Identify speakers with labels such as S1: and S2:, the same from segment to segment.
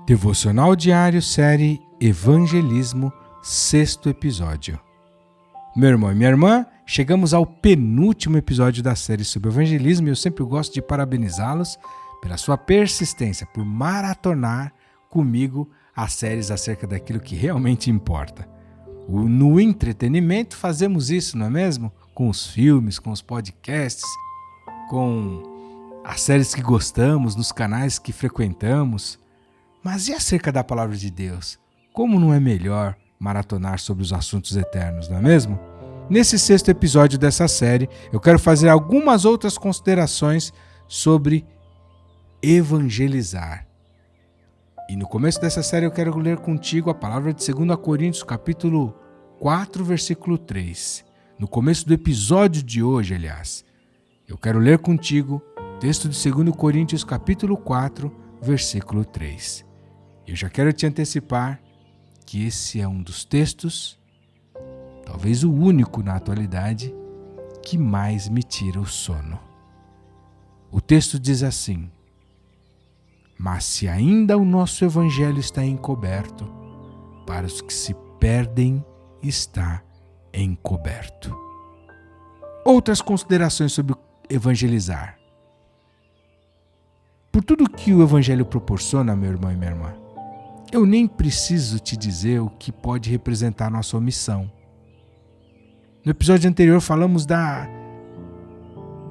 S1: Devocional Diário, série Evangelismo, 6º episódio. Meu irmão e minha irmã, chegamos ao penúltimo episódio da série sobre evangelismo e eu sempre gosto de parabenizá-los pela sua persistência, por maratonar comigo as séries acerca daquilo que realmente importa. No entretenimento fazemos isso, não é mesmo? Com os filmes, com os podcasts, com as séries que gostamos, nos canais que frequentamos. Mas e acerca da palavra de Deus? Como não é melhor maratonar sobre os assuntos eternos, não é mesmo? Nesse 6º episódio dessa série, eu quero fazer algumas outras considerações sobre evangelizar. E no começo dessa série eu quero ler contigo a palavra de 2 Coríntios, capítulo 4, versículo 3. No começo do episódio de hoje, aliás, eu quero ler contigo o texto de 2 Coríntios, capítulo 4, versículo 3. Eu já quero te antecipar que esse é um dos textos, talvez o único na atualidade, que mais me tira o sono. O texto diz assim: mas se ainda o nosso evangelho está encoberto, para os que se perdem está encoberto. Outras considerações sobre evangelizar. Por tudo que o evangelho proporciona, meu irmão e minha irmã, eu nem preciso te dizer o que pode representar a nossa omissão. No episódio anterior falamos da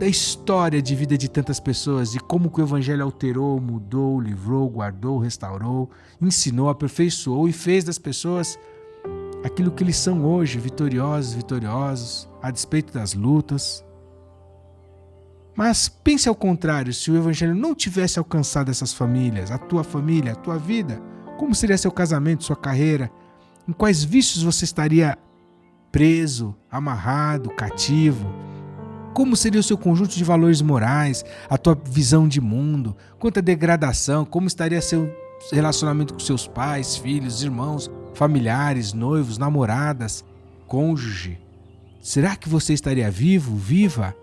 S1: história de vida de tantas pessoas, de como que o evangelho alterou, mudou, livrou, guardou, restaurou, ensinou, aperfeiçoou e fez das pessoas aquilo que eles são hoje, vitoriosos, a despeito das lutas. Mas pense ao contrário, se o evangelho não tivesse alcançado essas famílias, a tua família, a tua vida, como seria seu casamento, sua carreira? Em quais vícios você estaria preso, amarrado, cativo? Como seria o seu conjunto de valores morais, a tua visão de mundo? Quanta degradação, como estaria seu relacionamento com seus pais, filhos, irmãos, familiares, noivos, namoradas, cônjuge? Será que você estaria vivo, viva?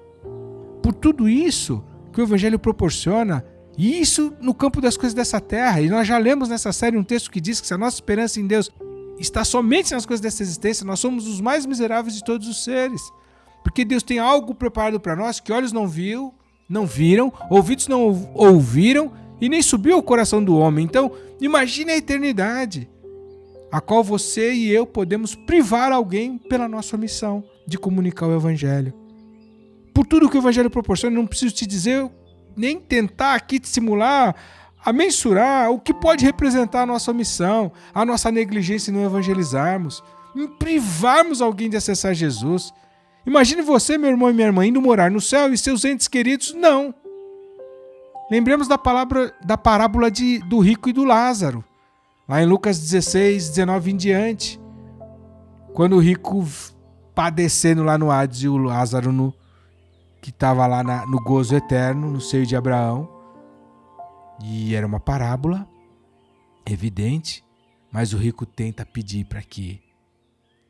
S1: Por tudo isso que o evangelho proporciona, e isso no campo das coisas dessa terra. E nós já lemos nessa série um texto que diz que se a nossa esperança em Deus está somente nas coisas dessa existência, nós somos os mais miseráveis de todos os seres. Porque Deus tem algo preparado para nós que olhos não viram, ouvidos não ouviram e nem subiu ao coração do homem. Então, imagine a eternidade, a qual você e eu podemos privar alguém pela nossa missão de comunicar o evangelho. Por tudo que o evangelho proporciona, não preciso te dizer, nem tentar aqui te simular, a mensurar o que pode representar a nossa omissão, a nossa negligência em não evangelizarmos, em privarmos alguém de acessar Jesus. Imagine você, meu irmão e minha irmã, indo morar no céu e seus entes queridos não. Lembremos da parábola do rico e do Lázaro, lá em Lucas 16, 19 em diante. Quando o rico padecendo lá no Hades e o Lázaro que estava lá no gozo eterno, no seio de Abraão. E era uma parábola evidente, mas o rico tenta pedir para que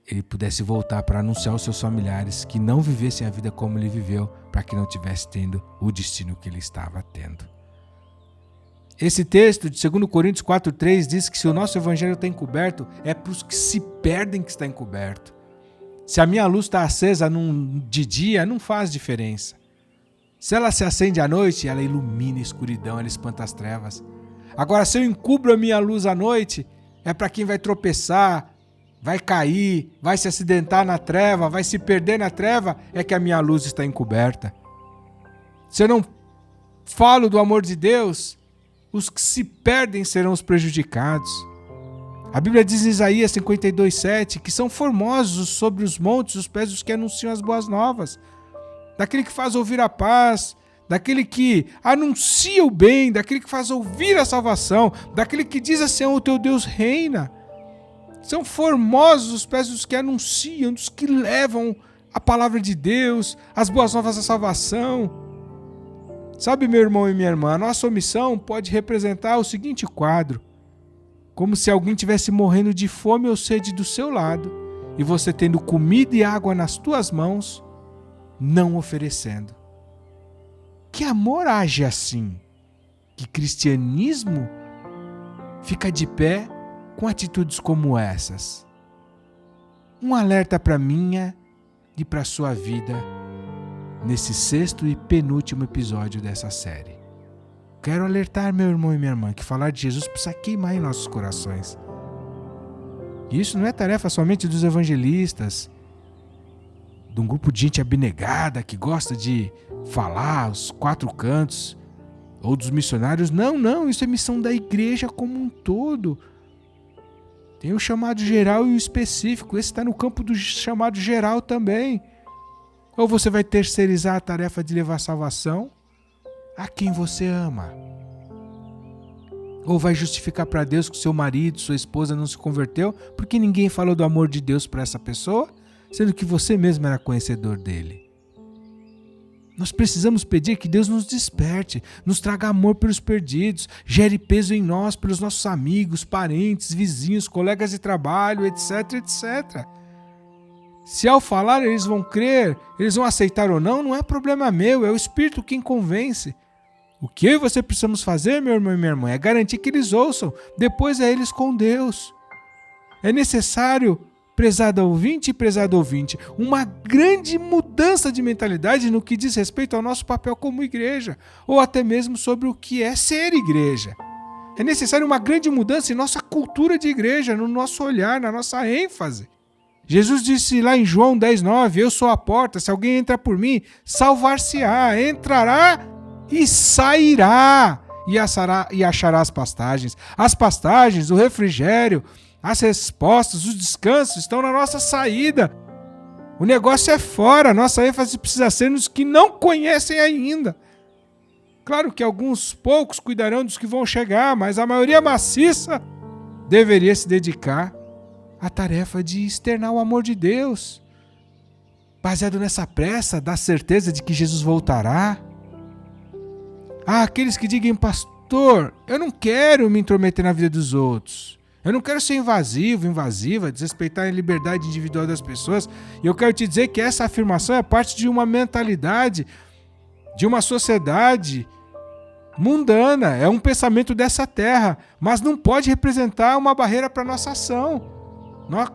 S1: ele pudesse voltar para anunciar aos seus familiares que não vivessem a vida como ele viveu, para que não tivesse tendo o destino que ele estava tendo. Esse texto de 2 Coríntios 4,3 diz que se o nosso evangelho está encoberto, é para os que se perdem que está encoberto. Se a minha luz está acesa de dia, não faz diferença. Se ela se acende à noite, ela ilumina a escuridão, ela espanta as trevas. Agora, se eu encubro a minha luz à noite, é para quem vai tropeçar, vai cair, vai se acidentar na treva, vai se perder na treva, é que a minha luz está encoberta. Se eu não falo do amor de Deus, os que se perdem serão os prejudicados. A Bíblia diz em Isaías 52:7 que são formosos sobre os montes os pés dos que anunciam as boas novas, daquele que faz ouvir a paz, daquele que anuncia o bem, daquele que faz ouvir a salvação, daquele que diz assim: o teu Deus reina. São formosos os pés dos que anunciam, dos que levam a palavra de Deus, as boas novas da salvação. Sabe, meu irmão e minha irmã, a nossa omissão pode representar o seguinte quadro: como se alguém estivesse morrendo de fome ou sede do seu lado, e você tendo comida e água nas tuas mãos, não oferecendo. Que amor age assim? Que cristianismo fica de pé com atitudes como essas. Um alerta para minha e para sua vida nesse 6º e penúltimo episódio dessa série. Quero alertar meu irmão e minha irmã que falar de Jesus precisa queimar em nossos corações. E isso não é tarefa somente dos evangelistas, de um grupo de gente abnegada que gosta de falar os 4 cantos, ou dos missionários. Não, isso é missão da igreja como um todo. Tem o chamado geral e o específico. Esse está no campo do chamado geral também. Ou você vai terceirizar a tarefa de levar salvação a quem você ama. Ou vai justificar para Deus que seu marido, sua esposa não se converteu porque ninguém falou do amor de Deus para essa pessoa, sendo que você mesmo era conhecedor dele. Nós precisamos pedir que Deus nos desperte, nos traga amor pelos perdidos, gere peso em nós pelos nossos amigos, parentes, vizinhos, colegas de trabalho, etc, etc. Se ao falar eles vão crer, eles vão aceitar ou não é problema meu, é o Espírito quem convence. O que eu e você precisamos fazer, meu irmão e minha irmã, é garantir que eles ouçam, depois é eles com Deus. É necessário, prezado ouvinte e prezado ouvinte, uma grande mudança de mentalidade no que diz respeito ao nosso papel como igreja, ou até mesmo sobre o que é ser igreja. É necessário uma grande mudança em nossa cultura de igreja, no nosso olhar, na nossa ênfase. Jesus disse lá em João 10:9, eu sou a porta, se alguém entrar por mim, salvar-se-á, entrará e sairá, e achará as pastagens, o refrigério, as respostas, os descansos estão na nossa saída. O negócio é fora, nossa ênfase precisa ser nos que não conhecem ainda. Claro que alguns poucos cuidarão dos que vão chegar, mas a maioria maciça deveria se dedicar à tarefa de externar o amor de Deus. Baseado nessa pressa, da certeza de que Jesus voltará. Aqueles que digam, pastor, eu não quero me intrometer na vida dos outros. Eu não quero ser invasiva, desrespeitar a liberdade individual das pessoas. E eu quero te dizer que essa afirmação é parte de uma mentalidade, de uma sociedade mundana. É um pensamento dessa terra, mas não pode representar uma barreira para a nossa ação.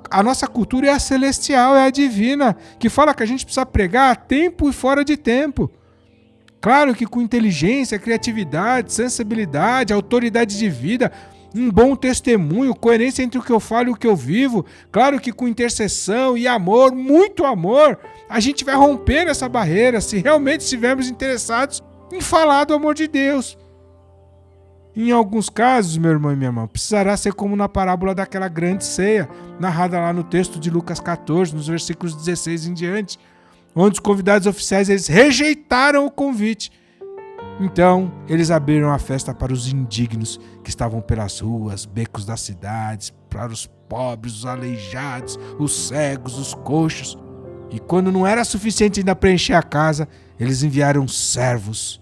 S1: A nossa cultura é a celestial, é a divina, que fala que a gente precisa pregar a tempo e fora de tempo. Claro que com inteligência, criatividade, sensibilidade, autoridade de vida, um bom testemunho, coerência entre o que eu falo e o que eu vivo. Claro que com intercessão e amor, muito amor, a gente vai romper essa barreira se realmente estivermos interessados em falar do amor de Deus. Em alguns casos, meu irmão e minha irmã, precisará ser como na parábola daquela grande ceia, narrada lá no texto de Lucas 14, nos versículos 16 em diante, onde os convidados oficiais eles rejeitaram o convite. Então, eles abriram a festa para os indignos que estavam pelas ruas, becos das cidades, para os pobres, os aleijados, os cegos, os coxos. E quando não era suficiente ainda preencher a casa, eles enviaram servos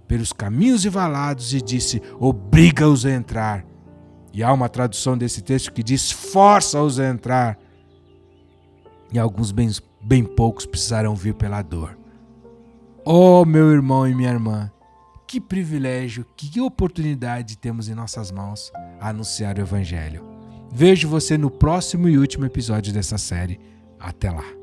S1: pelos caminhos e valados e disse, obriga-os a entrar. E há uma tradução desse texto que diz, força-os a entrar. E alguns bem poucos precisarão vir pela dor. Oh, meu irmão e minha irmã, que privilégio, que oportunidade temos em nossas mãos a anunciar o Evangelho. Vejo você no próximo e último episódio dessa série. Até lá.